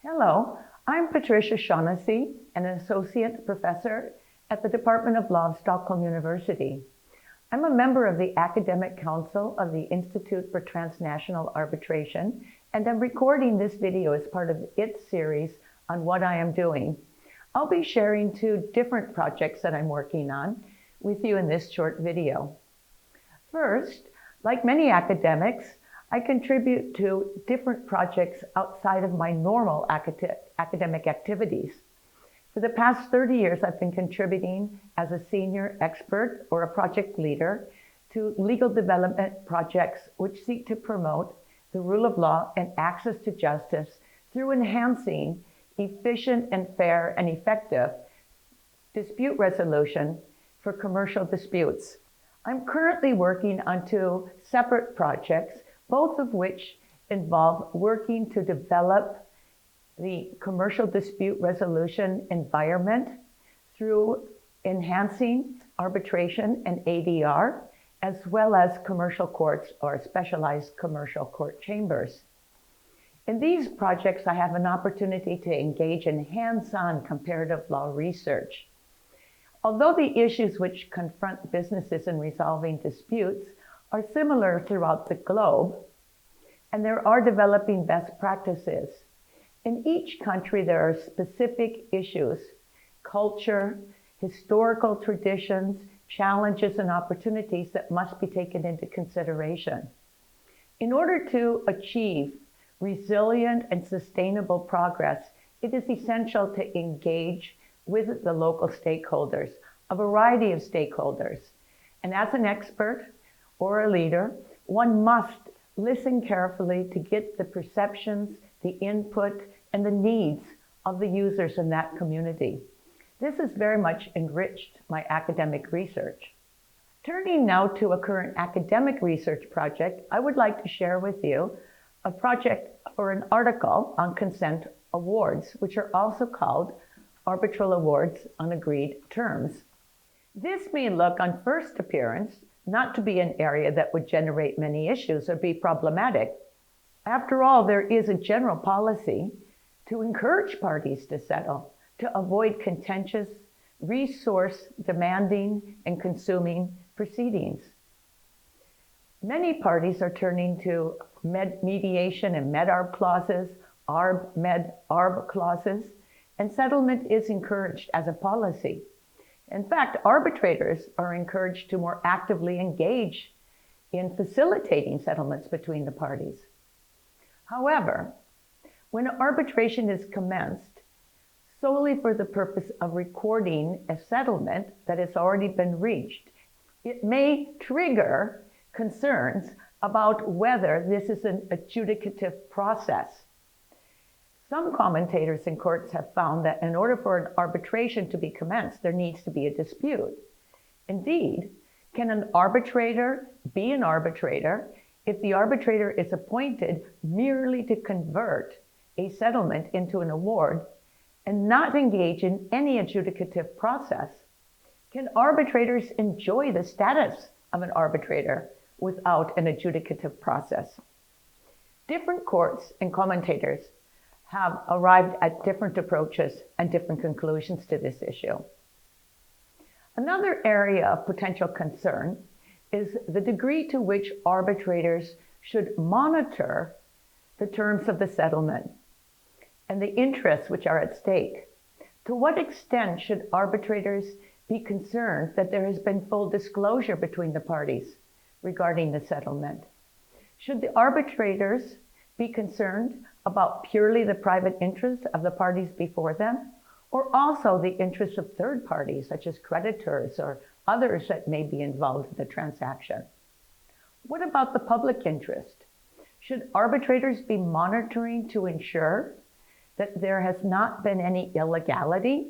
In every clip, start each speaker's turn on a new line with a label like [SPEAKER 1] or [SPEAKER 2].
[SPEAKER 1] Hello, I'm Patricia Shaughnessy, an associate professor at the Department of Law of Stockholm University. I'm a member of the Academic Council of the Institute for Transnational Arbitration, and I'm recording this video as part of its series on what I am doing. I'll be sharing two different projects that I'm working on with you in this short video. First, like many academics, I contribute to different projects outside of my normal academic activities. For the past 30 years, I've been contributing as a senior expert or a project leader to legal development projects which seek to promote the rule of law and access to justice through enhancing efficient and fair and effective dispute resolution for commercial disputes. I'm currently working on two separate projects, both of which involve working to develop the commercial dispute resolution environment through enhancing arbitration and ADR, as well as commercial courts or specialized commercial court chambers. In these projects, I have an opportunity to engage in hands-on comparative law research. Although the issues which confront businesses in resolving disputes are similar throughout the globe, and there are developing best practices. In each country, there are specific issues, culture, historical traditions, challenges, and opportunities that must be taken into consideration. In order to achieve resilient and sustainable progress, it is essential to engage with the local stakeholders, a variety of stakeholders. And as an expert or a leader, one must listen carefully to get the perceptions, the input, and the needs of the users in that community. This has very much enriched my academic research. Turning now to a current academic research project, I would like to share with you a project for an article on consent awards, which are also called arbitral awards on agreed terms. This may look on first appearance not to be an area that would generate many issues or be problematic. After all, there is a general policy to encourage parties to settle, to avoid contentious, resource-demanding, and consuming proceedings. Many parties are turning to mediation and med-arb clauses, arb-med-arb clauses, and settlement is encouraged as a policy. In fact, arbitrators are encouraged to more actively engage in facilitating settlements between the parties. However, when arbitration is commenced solely for the purpose of recording a settlement that has already been reached, it may trigger concerns about whether this is an adjudicative process. Some commentators in courts have found that in order for an arbitration to be commenced, there needs to be a dispute. Indeed, can an arbitrator be an arbitrator if the arbitrator is appointed merely to convert a settlement into an award and not engage in any adjudicative process? Can arbitrators enjoy the status of an arbitrator without an adjudicative process? Different courts and commentators have arrived at different approaches and different conclusions to this issue. Another area of potential concern is the degree to which arbitrators should monitor the terms of the settlement and the interests which are at stake. To what extent should arbitrators be concerned that there has been full disclosure between the parties regarding the settlement? Should the arbitrators be concerned about purely the private interest of the parties before them, or also the interests of third parties, such as creditors or others that may be involved in the transaction? What about the public interest? Should arbitrators be monitoring to ensure that there has not been any illegality,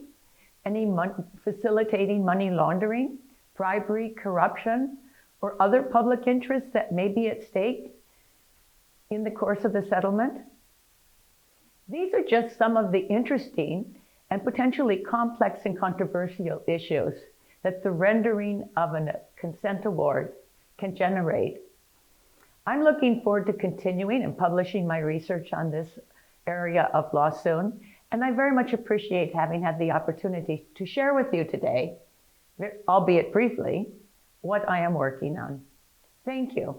[SPEAKER 1] any facilitating money laundering, bribery, corruption, or other public interests that may be at stake in the course of the settlement? These are just some of the interesting and potentially complex and controversial issues that the rendering of a consent award can generate. I'm looking forward to continuing and publishing my research on this area of law soon, and I very much appreciate having had the opportunity to share with you today, albeit briefly, what I am working on. Thank you.